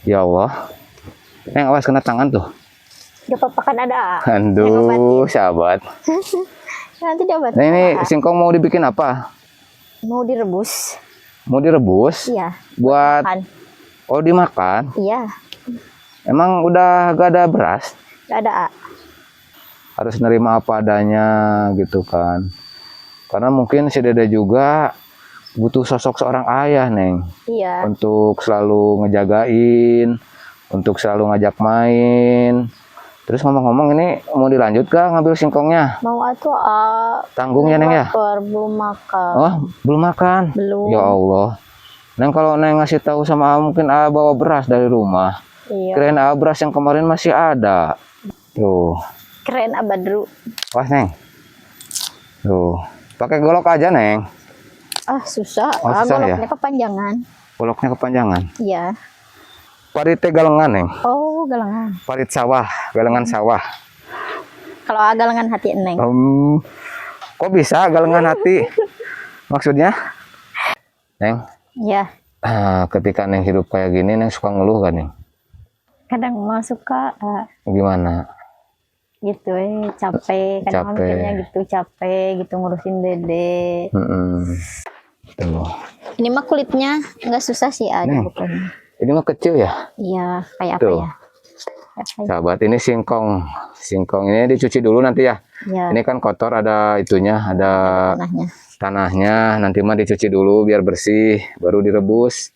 Ya Allah. Neng awas kena tangan tuh. Gak apa-apa kan ada. Aduh, sahabat. Nanti dapat. Nah, ini singkong mau dibikin apa? Mau direbus. Mau direbus? Iya. Buat Makan. oh dimakan. Iya. Emang udah gak ada beras? Gak ada. Harus nerima apa adanya gitu kan. Karena mungkin si Dede juga butuh sosok seorang ayah, Neng. Iya. Untuk selalu ngejagain, untuk selalu ngajak main. Terus ngomong-ngomong ini mau dilanjut gak ngambil singkongnya? Mau atuh Tanggung ya Neng ya? belum makan. Oh, belum makan? Belum. Ya Allah. Neng kalau Neng ngasih tahu sama mungkin bawa beras dari rumah. Iya. Kirain beras yang kemarin masih ada. Tuh. Keren Badru. Wah Neng. Tuh. Pakai golok aja Neng. Susah. Oh, susah goloknya ya? kepanjangan. Goloknya kepanjangan. Iya. Paritnya galengan Neng. Oh, galengan. Parit sawah, galengan sawah. Kalau galengan hati Neng. Kok bisa galengan hati? Maksudnya? Neng, Iya. ketika Neng hidup kayak gini, Neng suka ngeluh kan Neng? Kadang mah suka Gimana? gitu capek. Kadang Capek. mikirnya gitu capek gitu ngurusin Dede. Tuh. Ini mah kulitnya nggak susah sih Neng. pokoknya. Ini mah kecil ya? Iya, kayak apa Tuh. ya? Kayak Sahabat, ini singkong. Singkong ini dicuci dulu nanti ya. ya, Ini kan kotor, ada itunya, ada tanahnya. tanahnya. Nanti mah dicuci dulu biar bersih, baru direbus.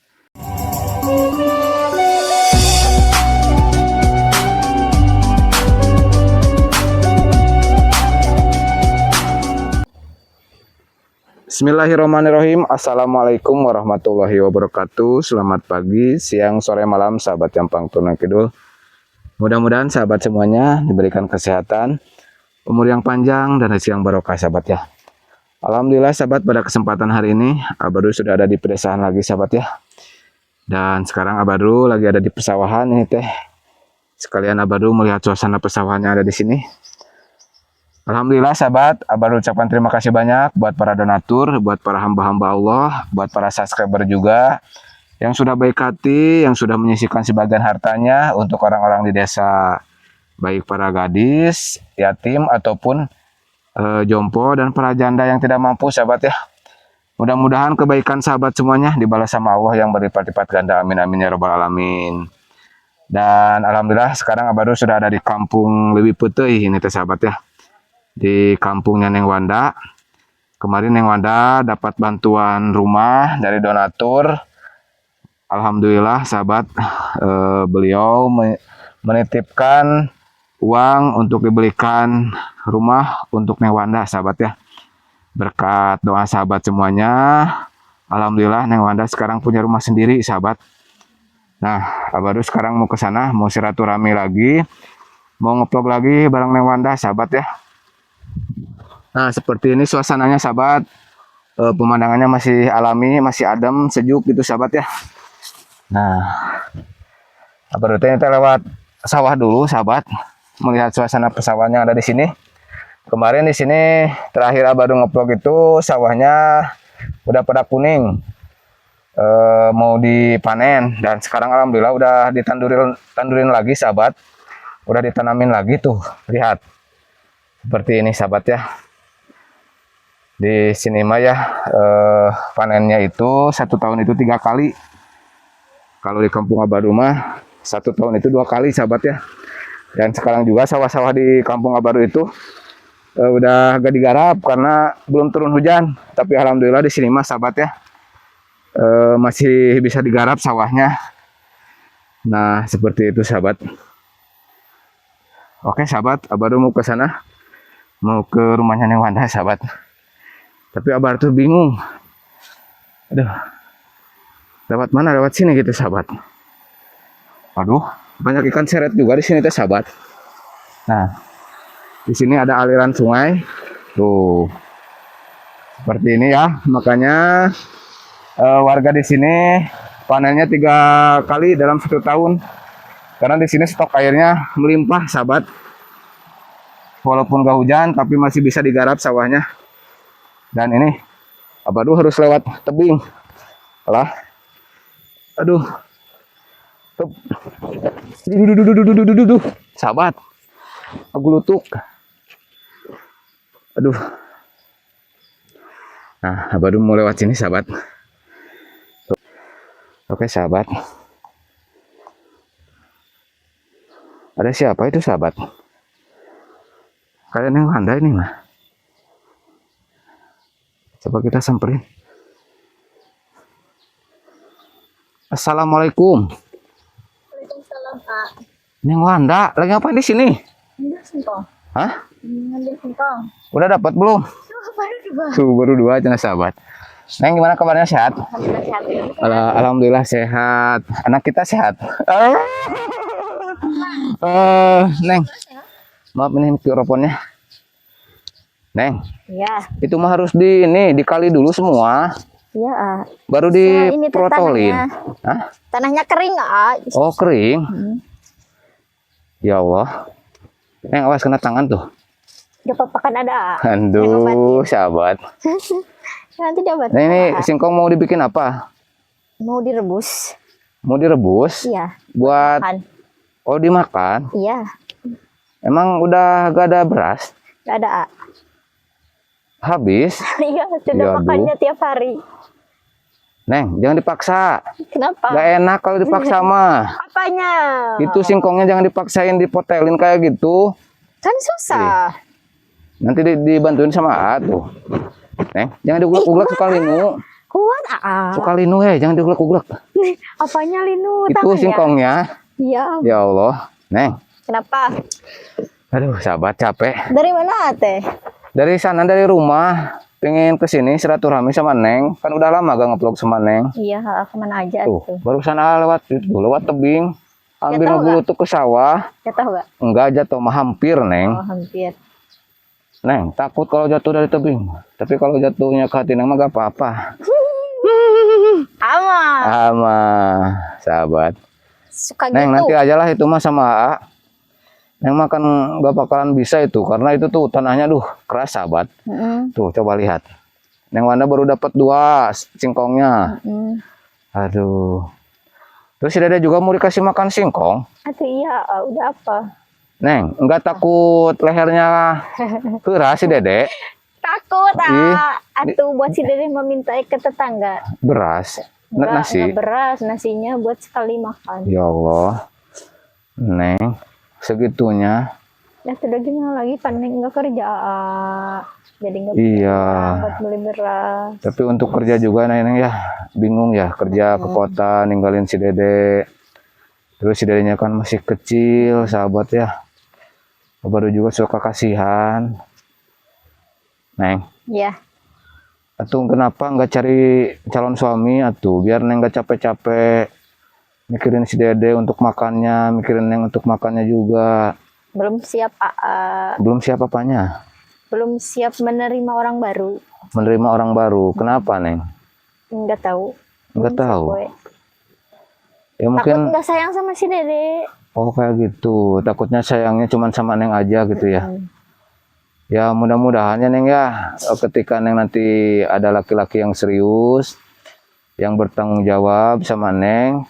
Bismillahirrahmanirrahim. Assalamualaikum warahmatullahi wabarakatuh. Selamat pagi, siang, sore, malam, sahabat Jampang Tunan Kidul. Mudah-mudahan sahabat semuanya diberikan kesehatan, umur yang panjang, dan rezeki yang barokah sahabat ya. Alhamdulillah sahabat, pada kesempatan hari ini Abadru sudah ada di pedesaan lagi sahabat ya. Dan sekarang Abadru lagi ada di pesawahan ini teh. Sekalian Abadru melihat suasana pesawahan yang ada di sini. Alhamdulillah sahabat, Abadru ucapkan terima kasih banyak buat para donatur, buat para hamba-hamba Allah, buat para subscriber juga yang sudah baik hati, yang sudah menyisihkan sebagian hartanya untuk orang-orang di desa, baik para gadis, yatim ataupun jompo dan para janda yang tidak mampu sahabat ya. Mudah-mudahan kebaikan sahabat semuanya dibalas sama Allah yang berlipat-lipat ganda. Amin amin ya rabbal alamin. Dan alhamdulillah sekarang Abadru sudah ada di kampung Leuwih Peuteuy ini teh sahabat ya. Di kampungnya Neng Wanda. Kemarin Neng Wanda dapat bantuan rumah dari donatur. Alhamdulillah sahabat, beliau menitipkan uang untuk dibelikan rumah untuk Neng Wanda sahabat ya. Berkat doa sahabat semuanya, alhamdulillah Neng Wanda sekarang punya rumah sendiri sahabat. Nah, Abadru sekarang mau ke sana, mau silaturahmi lagi, mau ngeplog lagi bareng Neng Wanda sahabat ya. Nah, seperti ini suasananya sahabat. Pemandangannya masih alami, masih adem, sejuk gitu sahabat ya. Nah, Abadru teh lewat sawah dulu sahabat, melihat suasana pesawahan yang ada di sini. Kemarin di sini terakhir Abadru ngeplog itu sawahnya udah pada kuning, mau dipanen, dan sekarang alhamdulillah udah ditandurin lagi sahabat, udah ditanamin lagi tuh, lihat seperti ini sahabat ya. Di sini mah ya panennya itu 1 tahun itu 3 kali. Kalau di kampung Abadru mah 1 tahun itu 2 kali sahabat ya. Dan sekarang juga sawah-sawah di kampung Abadru itu udah agak digarap karena belum turun hujan. Tapi alhamdulillah di sini mah sahabat ya masih bisa digarap sawahnya. Nah seperti itu sahabat. Oke sahabat, Abadru mau ke sana, mau ke rumahnya Neng Wanda sahabat. Tapi Abadru tuh bingung. Aduh, lewat mana? Lewat sini gitu sahabat. Aduh, banyak ikan seret juga di sini teh sahabat. Nah, di sini ada aliran sungai. Tuh. Seperti ini ya. Makanya warga di sini panennya 3 kali dalam 1 tahun. Karena di sini stok airnya melimpah sahabat. Walaupun gak hujan tapi masih bisa digarap sawahnya. Dan ini Abadru harus lewat tebing. Alah. Aduh. Hup. Duh. Sahabat. Aku lutuk. Aduh. Nah, baru mau lewat sini, sahabat. Oke, sahabat. Ada siapa itu, sahabat? Kalian yang pandai ini mah. Coba kita samperin. Assalamualaikum. Waalaikumsalam, Pak. Neng Wanda, lagi ngapain di sini? Ambil singkong. Hah? Ngambil singkong. Udah dapat belum? Baru dua. Tuh, baru 2 aja, sahabat. Neng, gimana kabarnya, sehat? Alhamdulillah sehat. Alhamdulillah sehat. Anak kita sehat. Neng, maaf ini mikrofonnya. Neng, Iya. itu mah harus dikali dulu semua, Iya, A. baru Nah, ini tuh diprotolin. tanahnya. Hah? Tanahnya kering, A. Oh, kering. Hmm. Ya Allah. Neng, awas kena tangan tuh. Gak apa-apa kan ada, A. Aduh, sahabat. Nanti dapat. Nah, ini singkong mau dibikin apa? Mau direbus. Mau direbus? Iya. Buat, Makan. oh dimakan? Iya. Emang udah gak ada beras? Gak ada, A. Habis? Iya, Ya, sudah aduh. makannya tiap hari. Neng, jangan dipaksa. Kenapa? Gak enak kalau dipaksa mah. Apanya? Itu singkongnya jangan dipaksain dipotelin kayak gitu. Kan susah. Nanti dibantuin sama A tuh. Neng, jangan diuglek-uglek suka linu. Kuat, A. Suka linu jangan diuglek-uglek. Apanya linu Itu tangannya? singkongnya. Iya. Ya Allah. Neng. Kenapa? Aduh, sahabat capek. Dari mana, Teh? Dari sana, dari rumah. Pengen kesini silaturahmi sama Neng. Kan udah lama gak nge-vlog sama Neng. Iya, kemana aja Tuh, tuh? barusan lewat itu, lewat tebing. Ambil Jatuh mobil tuh ke sawah. Ya tahu gak? Enggak jatuh, mah hampir, Neng. Oh, hampir. Neng, takut kalau jatuh dari tebing. Tapi kalau jatuhnya ke hati Neng mah gak apa-apa. Aman. Sama sahabat. Suka Neng, gitu. nanti aja lah itu mah sama A. Neng makan gak bakalan bisa itu. Karena itu tuh tanahnya keras, sahabat. Mm-mm. Tuh, coba lihat. Neng Wanda baru dapat 2 singkongnya. Mm. Aduh. Terus si Dede juga mau dikasih makan singkong. Aduh iya, udah apa? Neng, enggak takut lehernya keras si Dede? Takut, Ih. Atuh buat si Dede meminta ke tetangga. Beras. Nasi. Enggak beras, nasinya buat sekali makan. Ya Allah. Neng, segitunya. Ya sudah gimana lagi, kan Neng nggak kerja. Jadi nggak Iya. buat beli beras. Tapi untuk kerja juga Neng ya bingung ya, kerja ke kota ninggalin si Dede. Terus si Dedenya kan masih kecil, sahabat ya. Baru juga suka kasihan. Neng, Ya, atuh kenapa nggak cari calon suami atuh biar Neng nggak capek-capek mikirin si Dede untuk makannya, mikirin Neng untuk makannya juga. belum siap, Belum siap apanya? belum siap menerima orang baru. Menerima orang baru. Kenapa, Neng? Nggak tahu. Nggak Belum tahu. siap, Boy. Ya Takut mungkin, nggak sayang sama si Dede. oh kayak gitu. Takutnya sayangnya cuma sama Neng aja gitu ya. Ya mudah-mudahan ya Neng ya, ketika Neng nanti ada laki-laki yang serius, yang bertanggung jawab sama Neng,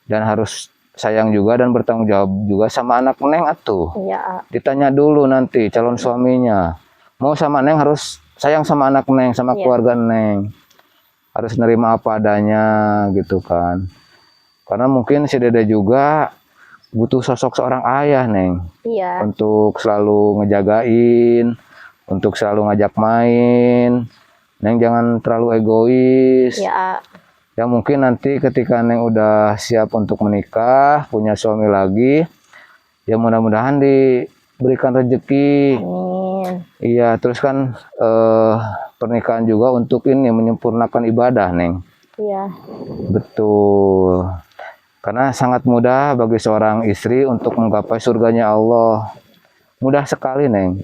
dan harus sayang juga dan bertanggung jawab juga sama anak Neng atuh. Iya, Ditanya dulu nanti calon suaminya, mau sama Neng harus sayang sama anak Neng, sama Iya. keluarga Neng. Harus nerima apa adanya gitu kan. Karena mungkin si Dede juga butuh sosok seorang ayah Neng. iya. Untuk selalu ngejagain, untuk selalu ngajak main. Neng jangan terlalu egois. Ya, Ya mungkin nanti ketika Neng udah siap untuk menikah, punya suami lagi, ya mudah-mudahan diberikan rezeki. amin. Iya, terus kan pernikahan juga untuk ini menyempurnakan ibadah, Neng. Iya, Betul. Karena sangat mudah bagi seorang istri untuk menggapai surganya Allah. Mudah sekali, Neng.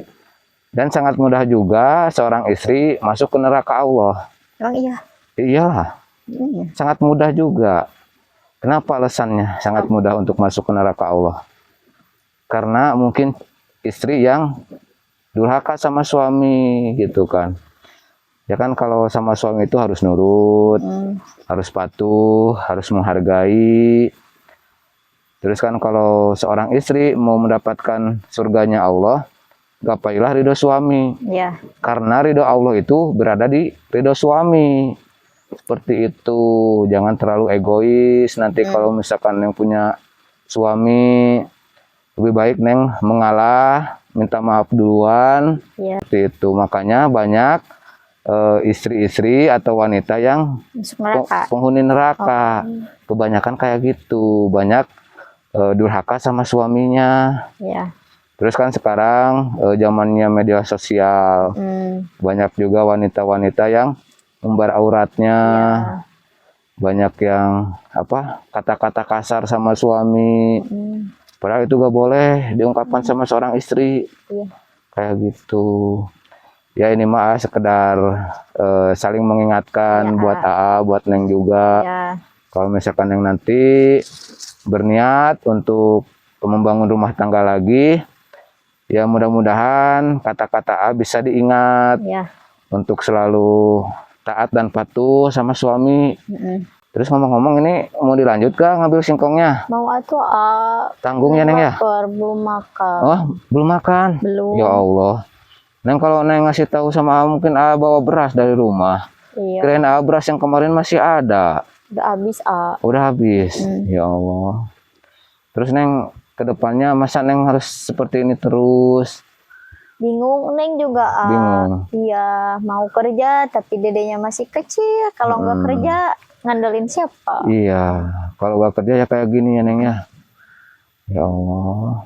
Dan sangat mudah juga seorang istri masuk ke neraka Allah. emang iya. Iya, Iya. sangat mudah juga. Kenapa alasannya sangat mudah untuk masuk ke neraka Allah? Karena mungkin istri yang durhaka sama suami gitu kan. Ya kan kalau sama suami itu harus nurut, harus patuh, harus menghargai. Terus kan kalau seorang istri mau mendapatkan surganya Allah, gapailah ridho suami. Ya. Karena ridho Allah itu berada di ridho suami. Seperti itu. Jangan terlalu egois. Nanti kalau misalkan yang punya suami, lebih baik Neng mengalah, minta maaf duluan. Ya. Seperti itu. Makanya banyak istri-istri atau wanita yang Masuk neraka. penghuni neraka. Kebanyakan kayak gitu. Banyak durhaka sama suaminya. Ya. Terus kan sekarang zamannya media sosial. Banyak juga wanita-wanita yang umbar auratnya. Ya. Banyak yang kata-kata kasar sama suami. Padahal itu gak boleh diungkapkan sama seorang istri. Iya. Kayak gitu. Ya ini mah sekedar saling mengingatkan Ya. buat AA, buat Neng juga. Ya. Kalau misalkan Neng nanti berniat untuk membangun rumah tangga lagi, ya mudah-mudahan kata-kata A bisa diingat. Ya. Untuk selalu taat dan patuh sama suami. Terus ngomong-ngomong, ini mau dilanjut kah ngambil singkongnya? Mau atuh Tanggung ya Neng ya? belum makan. Oh, belum makan? Belum. Ya Allah. Neng kalau Neng ngasih tahu sama A, mungkin A bawa beras dari rumah. Iya. Kirain A beras yang kemarin masih ada. Udah habis Udah habis. Ya Allah. Terus Neng kedepannya masa Neng harus seperti ini terus? Bingung Neng juga Bingung. Iya, mau kerja tapi dedenya masih kecil. Kalau nggak kerja ngandelin siapa? Iya. Kalau gak kerja ya kayak gini ya Neng ya. Ya Allah.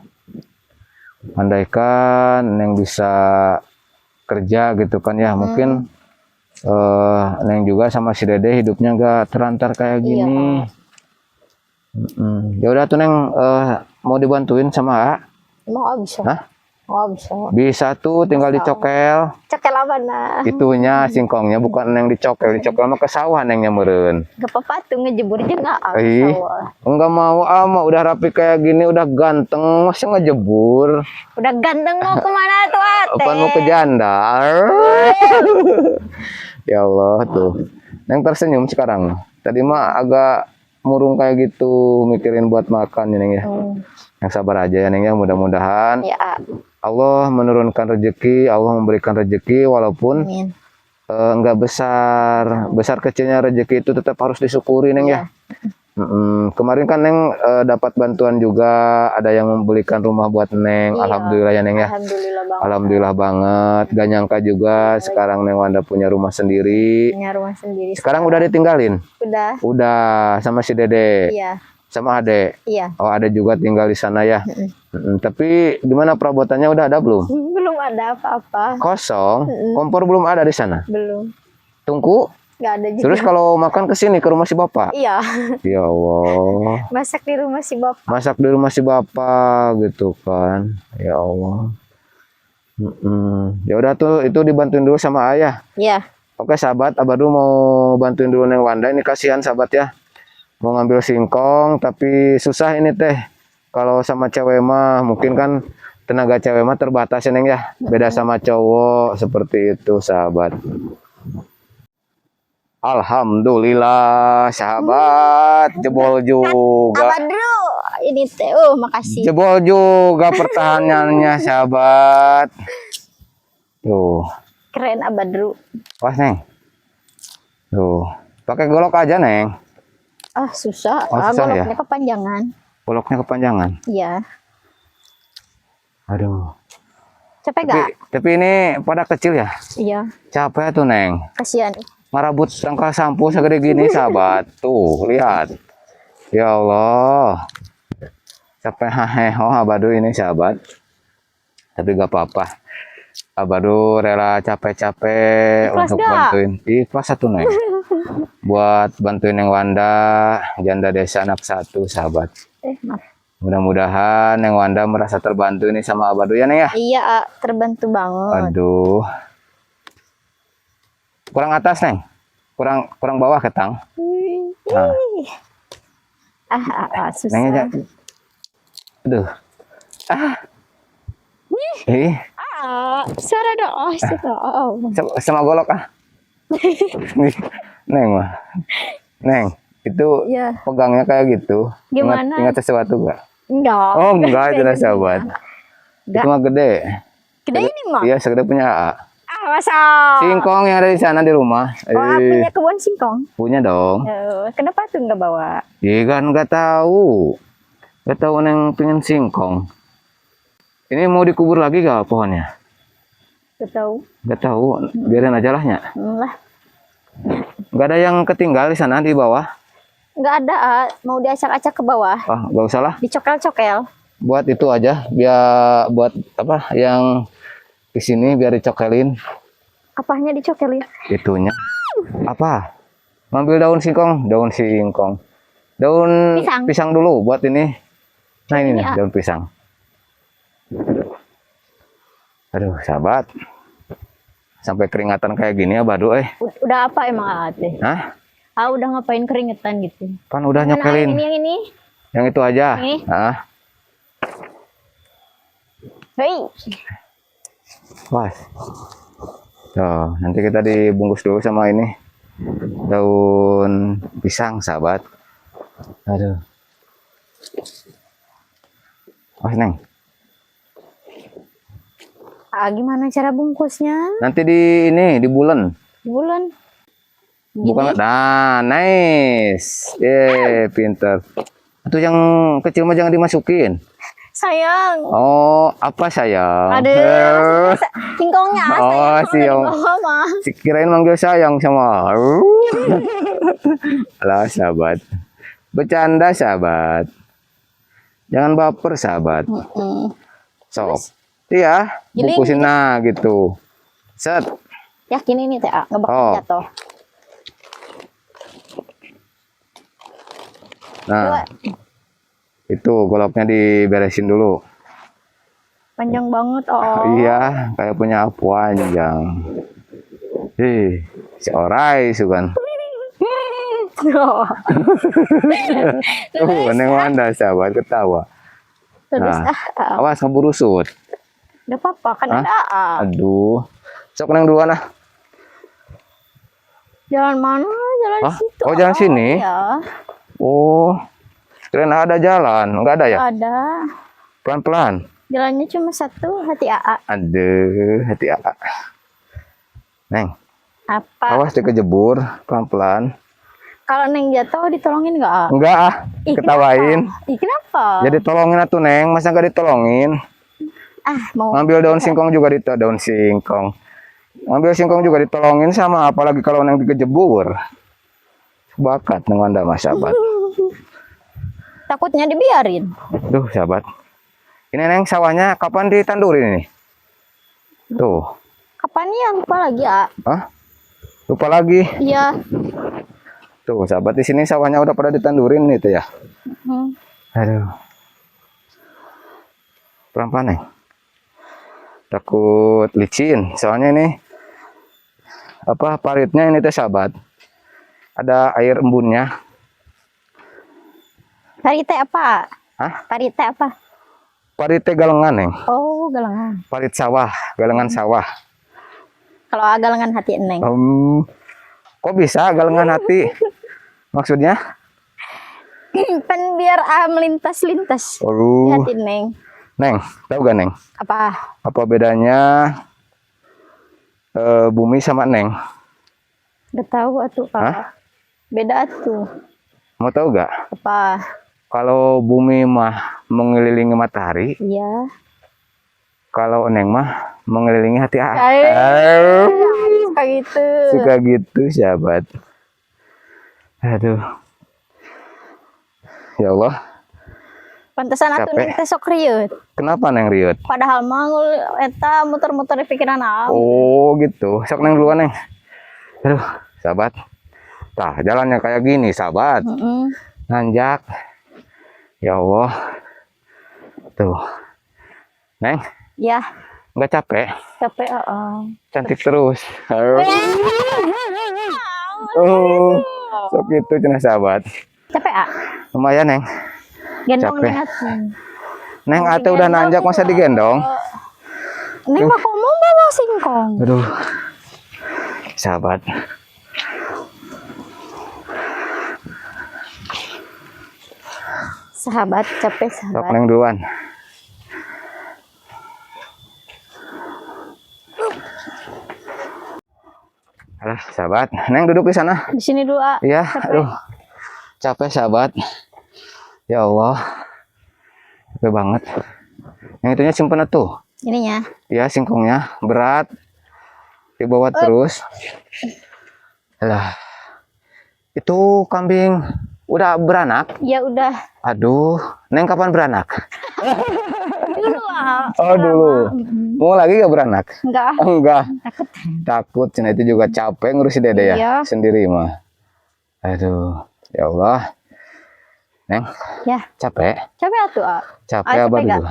Andaikan Neng bisa kerja gitu kan ya, mungkin Neng juga sama si Dede hidupnya gak terantar kayak gini. Ya udah tuh Neng, mau dibantuin sama A? Mau bisa. Hah? Mau bisa. Bisa tuh, tinggal dicokel. Cokel apa nah? Itunya singkongnya bukan Neng dicokel mah ke sawah Nengnya meureun. Gak apa-apa tuh ngejebur juga Ih, enggak mau mah udah rapi kayak gini, udah ganteng, masih ngejebur. Udah ganteng mau kemana tuh Ate? Apaan mau ke jandar? Ya Allah tuh. Neng tersenyum sekarang. Tadi mah agak murung kayak gitu, mikirin buat makan ya Neng ya. Yang sabar aja ya Neng ya, mudah-mudahan Ya. Allah menurunkan rezeki, Allah memberikan rezeki walaupun enggak besar kecilnya rezeki itu tetap harus disyukuri Neng ya. Kemarin kan Neng dapat bantuan juga, ada yang membelikan rumah buat Neng. Iya. Alhamdulillah ya Neng ya. Alhamdulillah banget. Alhamdulillah banget. Gak nyangka juga sekarang Neng Wanda punya rumah sendiri. Punya rumah sendiri. Sekarang udah ditinggalin? Udah Sama si Dede. Iya. Sama Ade. Iya. Oh, ada juga tinggal di sana ya. Tapi gimana perabotannya udah ada belum? Belum ada apa-apa. Kosong. Kompor belum ada di sana. Belum. Tungku. Gak ada juga. Terus kalau makan ke sini ke rumah si Bapak? Iya. Ya Allah. Masak di rumah si Bapak. Masak di rumah si Bapak gitu kan. Ya Allah. Ya udah tuh, itu dibantuin dulu sama ayah. Iya. Oke sahabat, Abah dulu mau bantuin dulu Neng Wanda. Ini kasihan sahabat ya. Mau ngambil singkong tapi susah ini teh. Kalau sama cewek mah mungkin kan tenaga cewek mah terbatas ya Neng ya. Beda sama cowok, seperti itu sahabat. Alhamdulillah sahabat, jebol juga. Abadru, ini teh, makasih. Jebol juga pertahanannya sahabat. Tuh. Keren Abadru. Wah Neng. Tuh. Pakai golok aja Neng. Susah. Susah ya? Goloknya kepanjangan. Goloknya kepanjangan. Iya. Aduh. Capek gak? Tapi ini pada kecil ya? Iya. Capek tuh Neng. Kasihan. Marabut rangka sampo segede gini sahabat. Tuh, lihat. Ya Allah. Capek haheho Abadu ini sahabat. Tapi gak apa-apa. Abadu rela capek-capek untuk bantuin. Ikhlas satu Neng. Buat bantuin Neng Wanda, janda desa anak satu sahabat. Maaf. Mudah-mudahan Neng Wanda merasa terbantu ini sama Abadu ya Neng ya. Iya, terbantu banget. Aduh. Kurang atas Neng. Kurang bawah ketang. Nah. Susah. Neng aja. Aduh. Suara doa. Sama golok Neng mah. Neng, itu Ya. pegangnya kayak gitu. Gimana? Ingat sesuatu gak? Enggak. Oh enggak, itu lah sahabat. Enggak. Itu mah gede. Gede ini mah. Iya, segede punya AA. Ah, masa. Singkong yang ada di sana di rumah. Oh, punya kebun singkong. Punya dong. Kenapa tuh nggak bawa? Iya kan nggak tahu. Nggak tahu neng pengen singkong. Ini mau dikubur lagi gak pohonnya? Nggak tahu. Nggak tahu. Biarin aja lah nya. Lah. Nggak ada yang ketinggal di sana di bawah. Nggak ada. Mau diacak-acak ke bawah. Ah, nggak usah lah. Dicokel-cokel. Buat itu aja. Biar buat apa yang di sini biar dicokelin. Apanya dicokelin? Itunya. Apa? Ngambil daun singkong. Daun singkong. Daun pisang dulu buat ini. Nah ini nih, daun pisang. Aduh, sahabat. Sampai keringatan kayak gini ya, Badu, Udah apa emang Ate? Hah? Udah ngapain keringetan gitu? Kan udah nyokelin. Ini. Yang itu aja. Ini. Hah? Hei. Pas. Tuh, nanti kita dibungkus dulu sama ini. Daun pisang, sahabat. Aduh. Mas, Neng. Gimana cara bungkusnya? Nanti di ini, di bulan. Di bulan. Bukan, nah, nice. Pinter. Itu yang kecil mah jangan dimasukin. Sayang. Oh, apa sayang? Aduh, singkongnya. Oh, siang. Kirain manggil sayang sama. Alah, sahabat. Bercanda, sahabat. Jangan baper, sahabat. Sok. Iya, bungkusin nah gitu. Set. Yakin ini teh, nggak bakal jatuh. Nah, itu goloknya diberesin dulu. Panjang banget, Iya, kayak punya panjang. Si Orai sukan. Neng Wanda sahabat ketawa. Terus awas ngeburu sud. Gak apa-apa kan ada. Aduh, sok neng duluan ah. Jalan mana? Jalan situ. Oh, jalan sini? Ya. Oh, keren ada jalan, enggak ada ya? Ada. Pelan-pelan. Jalannya cuma satu, hati AA. Aduh, hati AA. Neng. Apa? Awas dikejebur, pelan-pelan. Kalau Neng jatuh ditolongin nggak? Enggak ah, ketawain. Kenapa? Jadi tolongin atuh Neng, masa nggak ditolongin? Mau ngambil daun singkong juga daun singkong. Ngambil singkong juga ditolongin sama, apalagi kalau Neng dikejebur. Bakat Neng Wanda mas sahabat. Takutnya dibiarin. Duh sahabat. Ini Neng sawahnya kapan ditandurin ini? Tuh. Kapan ya? Lupa lagi ya. Hah? Lupa lagi. Iya. Tuh sahabat di sini sawahnya udah pada ditandurin itu ya. Aduh. Pelan-pelan Neng. Takut licin. Soalnya ini apa paritnya ini teh sahabat. Ada air embunnya. Parite apa? Hah? Parite apa? Parite galengan Neng. Oh, galengan. Parit sawah, galengan sawah. Kalau galengan hati Neng. Kok bisa galengan hati? Maksudnya? Kan biar melintas-lintas di hati Neng. Neng, tahu gak Neng? Apa? Apa bedanya bumi sama Neng? Gak tahu atuh Kak. Beda atuh. Mau tahu gak? Apa? Kalau bumi mah mengelilingi matahari. Iya. Kalau Neng mah mengelilingi hati Suka gitu. Suka gitu sahabat. Aduh. Ya Allah. Pantesan atuh Neng teh sok riut. Kenapa Neng riut? Padahal mah eta muter-muter di pikiran aku. Oh gitu. Sok Neng duluan Neng. Aduh, sahabat. Tah, jalannya kayak gini, sahabat. Nanjak. Ya Allah. Tuh. Neng. Ya. Nggak capek? Capek, Cantik terus. Sok itu cenah sahabat. Capek, Lumayan, Neng. Gendong capek. Neng atuh. Neng ate udah nanjak masa digendong? Neng mah kok mau bawa singkong. Aduh. Sahabat. Sahabat, capek Sok sahabat. Neng duluan. Alah, sahabat. Neng duduk di sana. Di sini dulu, A. Iya, Capek. aduh. Capek, sahabat. Ya Allah. Capek banget. Yang itunya simpen tuh. Ininya. Ya, singkongnya berat. Dibawa terus. Alah. Itu kambing udah beranak? Ya udah. Aduh, Neng kapan beranak? Dulu, A. Oh, dulu. Mau lagi gak beranak? Enggak. Enggak. Takut. Takut, Cina itu juga capek ngurusin dede ya, Iya. sendiri mah. Aduh, ya Allah. Neng, Ya, capek? capek atuh, A. Capek Ah, apa capek dulu?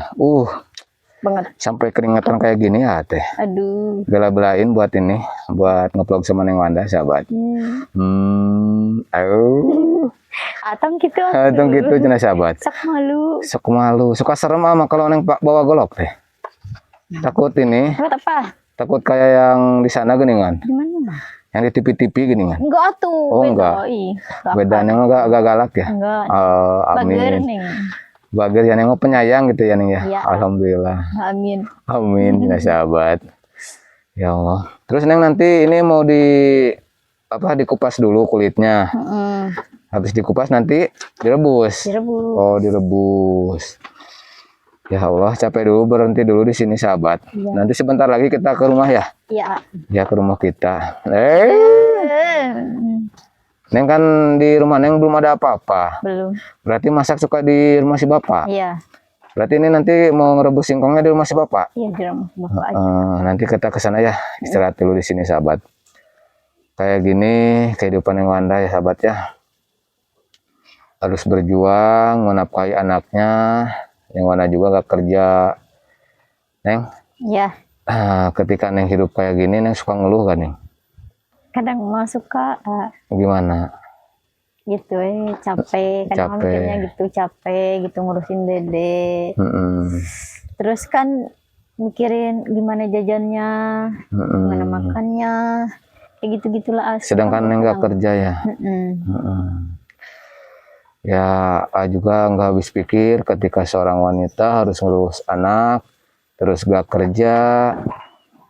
Banget. Sampai keringetan kayak gini ya teh. Aduh. Bela-belain buat ini, buat ngevlog sama Neng Wanda, sahabat. Ayo. Atang gitu. Atau gitu Cina sahabat. Sak malu. Sok malu, suka serem ama kalau Neng bawa golok teh. Takut ini, Takut apa? takut kayak yang di sana geningan, Gimana, Bang? yang di TV-TV geningan. Enggak atuh. Oh, beda. enggak. Ih, enggak Bedanya mah agak galak ya. Enggak. Bager Amin. nih. Bager ya Neng penyayang gitu ya Neng ya. Iya. Alhamdulillah. Amin. Amin ya sahabat. Ya Allah. Terus Neng nanti ini mau dikupas dulu kulitnya. Habis dikupas nanti direbus. Direbus. Oh, direbus. Ya Allah, capek dulu, berhenti dulu di sini sahabat. Iya. Nanti sebentar lagi kita ke rumah ya. Iya. Ya ke rumah kita. Hmm, Neng kan di rumah Neng belum ada apa-apa. Belum. Berarti masak suka di rumah si bapak. Iya. Berarti ini nanti mau ngerebus singkongnya di rumah si bapak. Iya, di rumah Bapak aja. Nanti kita ke sana ya, istirahat dulu di sini sahabat. Kayak gini kehidupan yang Wanda ya sahabat ya. Harus berjuang menafkahi anaknya. Yang Wanda juga gak kerja. Neng, Iya. ketika Neng hidup kayak gini, Neng suka ngeluh kan Neng? Kadang mah suka Gimana? gitu capek. Kadang Capek. mikirnya gitu capek gitu ngurusin dede. Terus kan mikirin gimana jajannya, gimana makannya, kayak gitu-gitulah. Sedangkan Neng gak kerja ya. Ya, juga nggak habis pikir ketika seorang wanita harus ngurus anak, terus gak kerja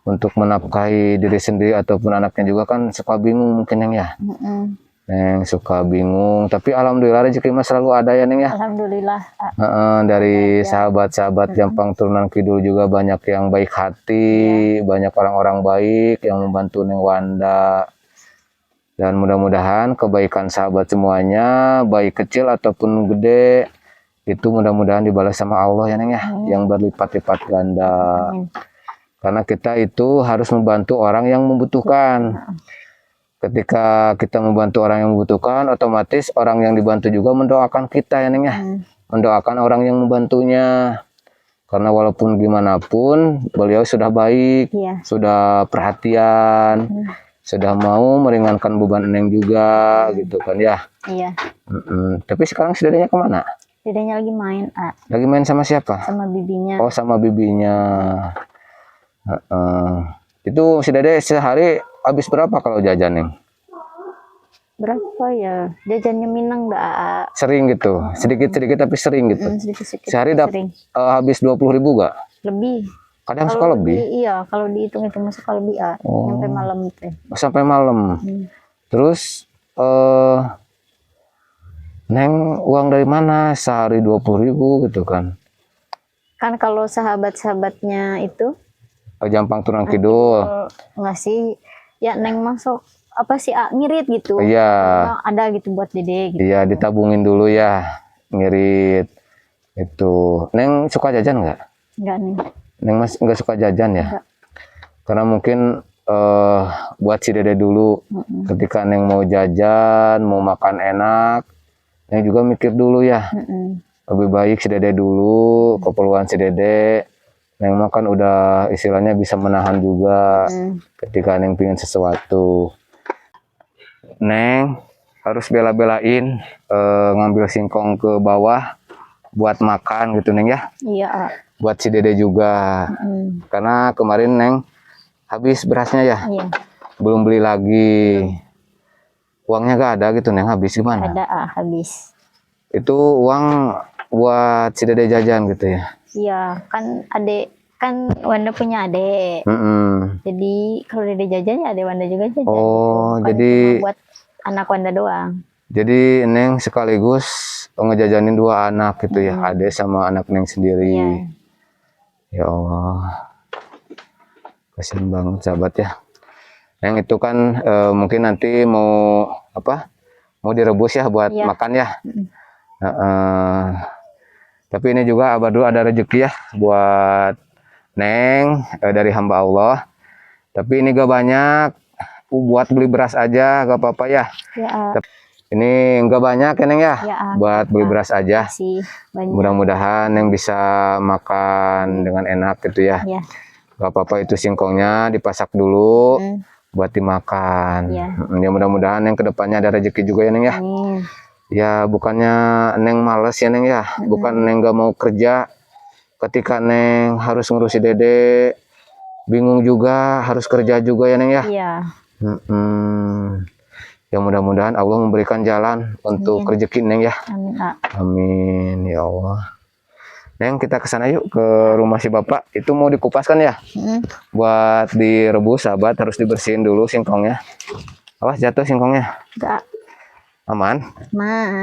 untuk menafkahi diri sendiri ataupun anaknya juga kan suka bingung mungkin Neng ya. Neng suka bingung, tapi alhamdulillah rezeki mah selalu ada ya Neng ya. Alhamdulillah. Dari sahabat-sahabat Jampang Turunan Kidul juga banyak yang baik hati, banyak orang-orang baik yang membantu Neng Wanda. Dan mudah-mudahan kebaikan sahabat semuanya, baik kecil ataupun gede, itu mudah-mudahan dibalas sama Allah ya Neng ya, yang berlipat-lipat ganda. Karena kita itu harus membantu orang yang membutuhkan. Ketika kita membantu orang yang membutuhkan, otomatis orang yang dibantu juga mendoakan kita ya Neng ya. Mendoakan orang yang membantunya. Karena walaupun gimana pun, beliau sudah baik, sudah perhatian. Sudah mau meringankan beban Neng juga gitu kan ya. Iya. Tapi sekarang si dedenya kemana? Dedenya lagi main, Lagi main sama siapa? sama bibinya. Oh, sama bibinya. Itu si dede sehari habis berapa kalau jajan Neng? Berapa ya? Jajannya Minang dah. Sering gitu, sedikit-sedikit tapi sering gitu. Sedikit-sedikit. Sehari habis 20.000 gak? Lebih. Kadang suka lebih. Iya, kalau dihitung itu masuk lebih sampai malam teh. Sampai malam. Terus Neng uang dari mana sehari 20.000 gitu kan? Kan kalau sahabat-sahabatnya itu Jampang Turunan Kidul. ngasih ya Neng masuk apa sih ngirit gitu. Iya. Ada gitu buat dede gitu. Iya, ditabungin dulu ya, ngirit itu. Neng suka jajan nggak? Enggak nih. Neng nggak suka jajan ya? Enggak. Karena mungkin buat si dede dulu. Ketika Neng mau jajan, mau makan enak, Neng juga mikir dulu ya. Lebih baik si dede dulu, keperluan si dede. Neng makan udah istilahnya bisa menahan juga ketika Neng pingin sesuatu. Neng harus bela-belain ngambil singkong ke bawah buat makan gitu Neng ya. Iya. Buat si dede juga. Karena kemarin Neng habis berasnya ya. Iya. Belum beli lagi. Uangnya gak ada gitu Neng, habis gimana? Ada habis. Itu uang buat si dede jajan gitu ya. Iya, kan Wanda punya adek. Jadi kalau dede jajan ya adek Wanda juga jajan. Oh, Bukan jadi cuma buat anak Wanda doang. jadi Neng sekaligus ngejajanin dua anak gitu ya, adek sama anak Neng sendiri. Iya. Ya Allah, kasihan banget sahabat ya. Neng itu kan mungkin nanti mau apa? Mau direbus ya buat Iya. makan ya. Tapi ini juga Abah dulu ada rezeki ya buat Neng dari hamba Allah. Tapi ini gak banyak, buat beli beras aja gak apa-apa ya. Ya. Ini enggak banyak ya Neng ya, buat beli beras aja. Mudah-mudahan Neng bisa makan dengan enak gitu ya. Gak apa-apa itu singkongnya dipasak dulu buat dimakan. Ya mudah-mudahan Neng kedepannya ada rezeki juga ya Neng ya. Ya bukannya Neng males ya Neng ya, bukan Neng gak mau kerja. Ketika Neng harus ngurusi dede, bingung juga harus kerja juga ya Neng ya. Iya. Ya mudah-mudahan Allah memberikan jalan untuk rezeki Neng ya. Amin. Amin ya Allah. Neng kita ke sana yuk ke rumah si Bapak. Itu mau dikupas kan ya? Buat direbus sahabat harus dibersihin dulu singkongnya. Awas jatuh singkongnya. Enggak. Aman?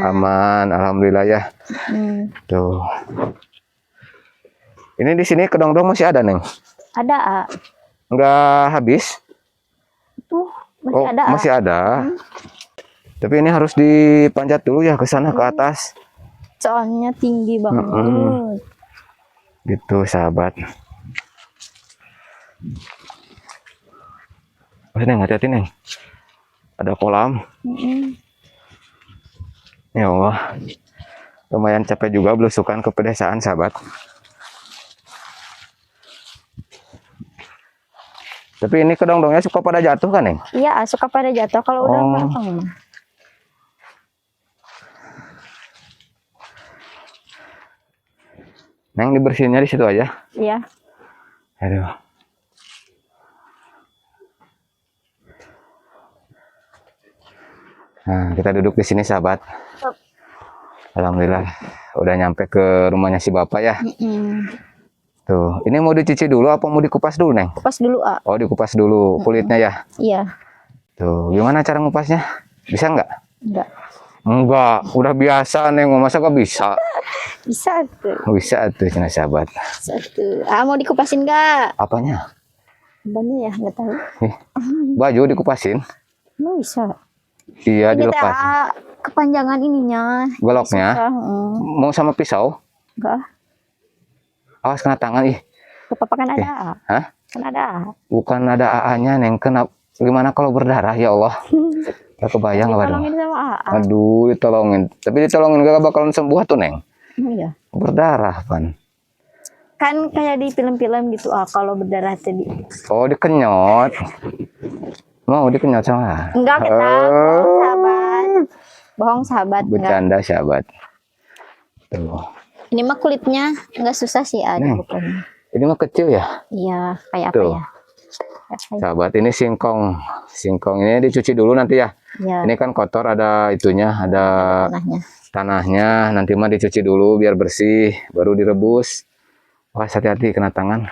Aman. Alhamdulillah ya. Tuh. Ini di sini kedong-dong masih ada Neng? Ada. Enggak habis? Tuh. Masih ada. Tapi ini harus dipanjat dulu ya ke sana ke atas. Soalnya tinggi banget. Gitu sahabat. Neng hati-hati Neng. Ada kolam. Ya Allah. Lumayan capek juga belusukan ke pedesaan sahabat. Tapi ini kedong-dongnya suka pada jatuh kan Neng? Iya suka pada jatuh kalau udah matang. Neng dibersihinnya di situ aja. Iya. Aduh. Nah kita duduk di sini sahabat. Alhamdulillah udah nyampe ke rumahnya si Bapak ya. Tuh, ini mau dicuci dulu apa mau dikupas dulu, Neng? Kupas dulu, Oh, dikupas dulu kulitnya ya? Iya. Tuh, gimana cara ngupasnya? Bisa nggak? Enggak, udah biasa, Neng. Masa nggak bisa? Bisa tuh. Bisa tuh, cina sahabat. Bisa tuh. Mau dikupasin nggak? Apanya? Apanya ya, nggak tahu. Baju dikupasin? Emang bisa? Iya, ini dilepas. Kepanjangan ininya. Goloknya? Mau sama pisau? Enggak. Awas kena tangan ih. Bapak kan ada. Hah? Kan ada. Bukan ada AA-nya, Neng. Gimana kalau berdarah ya Allah? Gak kebayang apa dong. Ditolongin sama AA. Aduh, ditolongin. Tapi ditolongin gak bakalan sembuh tuh, Neng. Iya. Berdarah, Pan. Kan kayak di film-film gitu kalau berdarah tadi. Oh, dikenyot. Mau dikenyot sama? Enggak, kita bohong sahabat. Bohong sahabat. Bercanda sahabat. Tuh. Ini mah kulitnya nggak susah sih ada bukannya. Ini mah kecil ya? Iya, kayak tuh. apa ya? Sahabat, ini singkong. Singkong ini dicuci dulu nanti ya. Ya. Ini kan kotor ada itunya, ada tanahnya. Nanti mah dicuci dulu biar bersih, baru direbus. Wah, hati-hati kena tangan.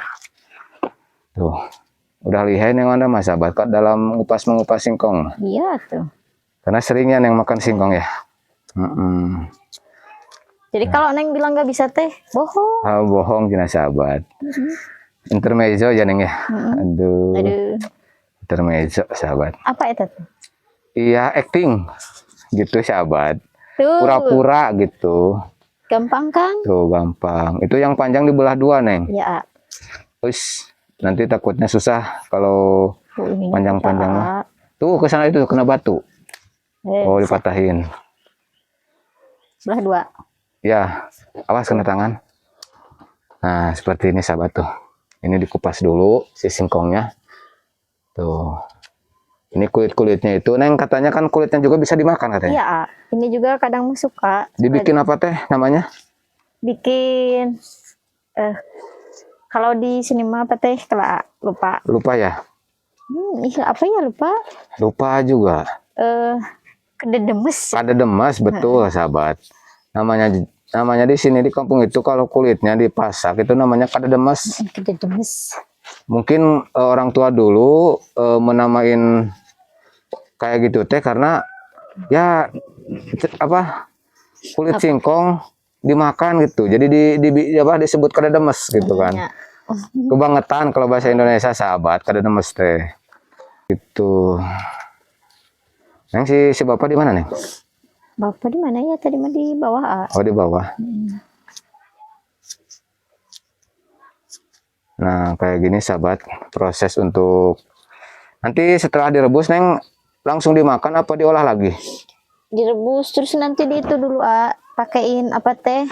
Tuh. Udah lihai yang Anda mas sahabat kok dalam mengupas singkong. Iya tuh. Karena seringnya yang makan singkong ya. Jadi kalau Neng bilang nggak bisa teh, bohong. Bohong cina sahabat. Intermezzo ya Neng ya. Aduh. Intermezzo sahabat. Apa itu? Iya acting gitu sahabat. Tuh. Pura-pura gitu. Gampang kan? Tuh gampang. Itu yang panjang dibelah dua Neng. Ya. Terus nanti takutnya susah kalau panjang-panjang mah. Tuh ke sana itu kena batu. Oh dipatahin. Belah dua. Ya, awas kena tangan. Nah, seperti ini sahabat tuh. Ini dikupas dulu si singkongnya. Tuh. Ini kulit-kulitnya itu, Neng katanya kan kulitnya juga bisa dimakan katanya. Iya, ini juga kadang suka. Dibikin apa teh namanya? Bikin kalau di sini mah apa teh? Kalau lupa. Lupa ya? Apa ya lupa? Lupa juga. Kededemes. Kededemes betul sahabat. Namanya namanya di sini di kampung itu kalau kulitnya dipasak itu namanya kadedemes. Kadedemes. Mungkin orang tua dulu menamain kayak gitu teh karena ya apa kulit singkong dimakan gitu. Jadi disebut kadedemes gitu kan. Ya. Kebangetan kalau bahasa Indonesia sahabat kadedemes teh. Itu. Neng si bapak di mana nih? Bapak di mana ya? Tadi mah di bawah. Oh di bawah. Nah kayak gini sahabat proses untuk nanti setelah direbus neng langsung dimakan apa diolah lagi? Direbus terus nanti di itu dulu pakein apa teh?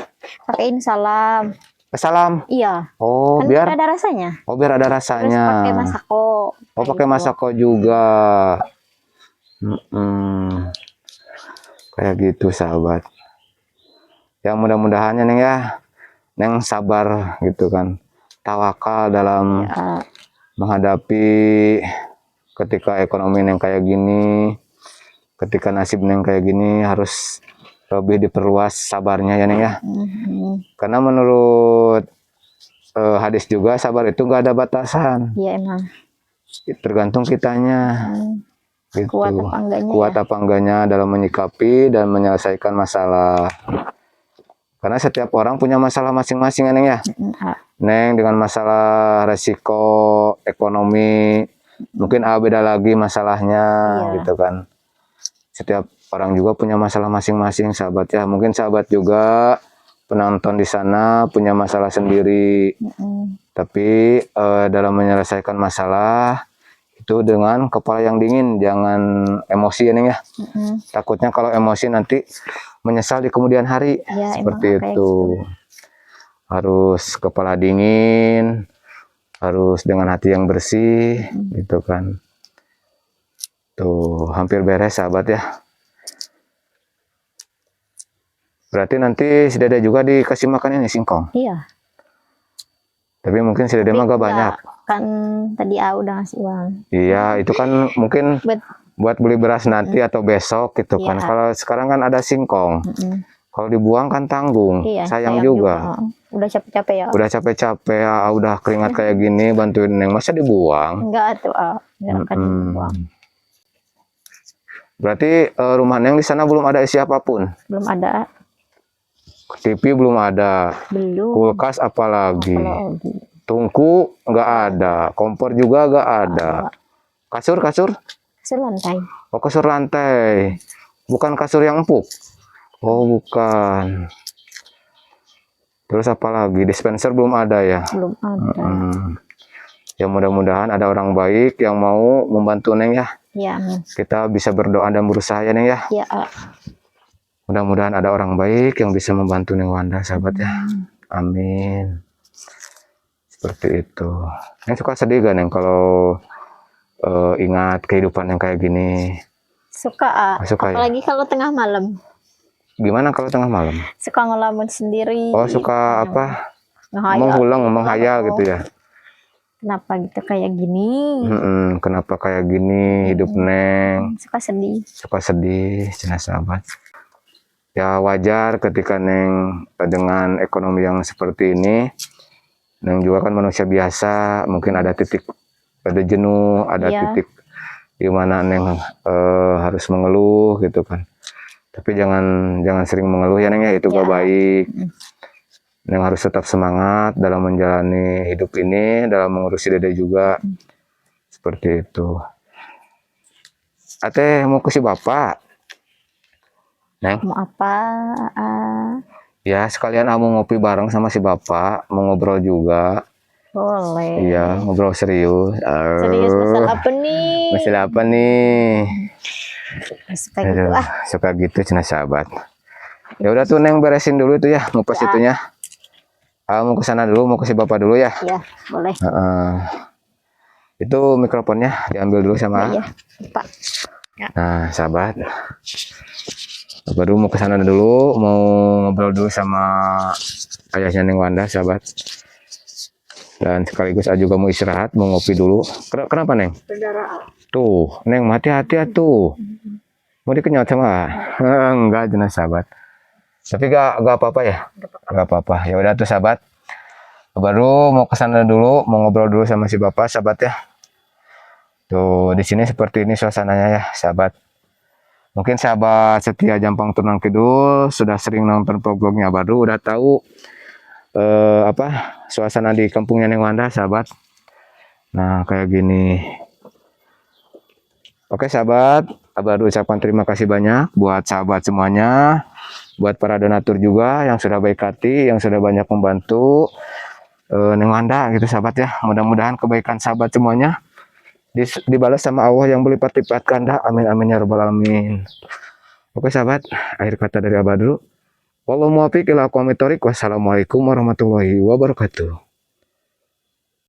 Pakein salam. Salam. Iya. Oh Kan biar ada rasanya. Oh biar ada Terus rasanya. pakai masako. Oh pakai gitu. masako juga. Kayak gitu sahabat. Yang mudah-mudahannya neng ya, neng sabar gitu kan, tawakal dalam Ya. menghadapi ketika ekonomi neng kayak gini, ketika nasib neng kayak gini harus lebih diperluas sabarnya ya neng ya. Karena menurut hadis juga sabar itu nggak ada batasan. Iya emang. Tergantung kitanya. Gitu. Kuat apa enggaknya? Kuat apa enggaknya dalam menyikapi dan menyelesaikan masalah. Karena setiap orang punya masalah masing-masing Neng ya. Neng dengan masalah resiko ekonomi, mungkin beda lagi masalahnya gitu kan. Setiap orang juga punya masalah masing-masing sahabat ya. Mungkin sahabat juga penonton di sana punya masalah sendiri. Tapi dalam menyelesaikan masalah itu dengan kepala yang dingin, jangan emosi ya Neng ya. Takutnya kalau emosi nanti menyesal di kemudian hari. Ya, seperti itu. Harus kepala dingin, harus dengan hati yang bersih, gitu kan. Tuh, hampir beres sahabat ya. Berarti nanti si Dede juga dikasih makan ini singkong. Iya. Tapi mungkin si Dede mah gak banyak. Kan tadi udah ngasih uang. Iya, itu kan mungkin buat beli beras nanti atau besok gitu kan. Kalau sekarang kan ada singkong. Kalau dibuang kan tanggung. Iya, sayang juga. Udah capek-capek ya. Udah capek-capek ya, udah keringat kayak gini bantuin Neng, masa dibuang? Enggak tuh, enggak akan dibuang. Berarti rumah Neng di sana belum ada isi apapun? Belum ada. TV belum ada. Belum. Kulkas apalagi. Tungku nggak ada, kompor juga nggak ada. Kasur? Kasur lantai. Oh kasur lantai, bukan kasur yang empuk. Oh bukan. Terus apa lagi? Dispenser belum ada ya? Belum ada. Ya mudah-mudahan ada orang baik yang mau membantu Neng ya. Ya. Kita bisa berdoa dan berusaha ya Neng ya. Ya. Mudah-mudahan ada orang baik yang bisa membantu Neng Wanda sahabat ya. Amin. Seperti itu. Neng suka sedih gak Neng kalau ingat kehidupan yang kayak gini? Suka, suka apalagi ya? Kalau tengah malam. Gimana kalau tengah malam? Suka ngelamun sendiri. Oh suka apa? Menghayal, menghayal gitu ya? Kenapa gitu kayak gini? Kenapa kayak gini hidup Neng? Suka sedih. Suka sedih, cina sahabat. Ya wajar ketika Neng dengan ekonomi yang seperti ini. Neng juga kan manusia biasa, mungkin ada titik, ada jenuh, ada titik di mana Neng harus mengeluh gitu kan. Tapi jangan sering mengeluh ya Neng ya, itu gak baik. Neng harus tetap semangat dalam menjalani hidup ini, dalam mengurusi Dede juga. Seperti itu. Ate mau ke si Bapak? Neng? Mau apa? Ya sekalian mau ngopi bareng sama si Bapak, mau ngobrol juga. Boleh. Iya, ngobrol serius. Serius masalah apa nih? Masalah apa nih? Suka gitu Suka gitu cina sahabat. Ya udah tuh Neng beresin dulu itu ya, ngupas itunya. Mau ke sana dulu, mau ke si Bapak dulu ya. Iya, boleh. Itu mikrofonnya diambil dulu sama. Iya, Pak. Ya. Nah, sahabat. Baru mau ke sana dulu, mau ngobrol dulu sama ayahnya Neng Wanda, sahabat. Dan sekaligus juga mau istirahat, mau ngopi dulu. Kenapa Neng? Berdarah. Tuh, Neng hati-hati tuh. Mau dikenyot sama? Enggak, jelas sahabat. Tapi gak apa-apa ya? Gak apa-apa. Ya udah tuh sahabat. Baru mau kesana dulu, mau ngobrol dulu sama si bapak sahabat ya. Tuh di sini seperti ini suasananya ya sahabat. Mungkin sahabat setia Jampang Tunan Kidul sudah sering nonton vlognya baru udah tahu suasana di kampungnya Neng Wanda sahabat. Nah kayak gini. Oke sahabat, baru ucapkan terima kasih banyak buat sahabat semuanya, buat para donatur juga yang sudah baik hati, yang sudah banyak membantu Neng Wanda gitu sahabat ya. Mudah-mudahan kebaikan sahabat semuanya dibalas sama Allah yang berlipat-lipat ganda. Amin amin ya rabbal alamin. Oke sahabat, akhir kata dari Abah dulu. Wallahu muwaffiq ila aqwamit thoriq. Wassalamualaikum warahmatullahi wabarakatuh.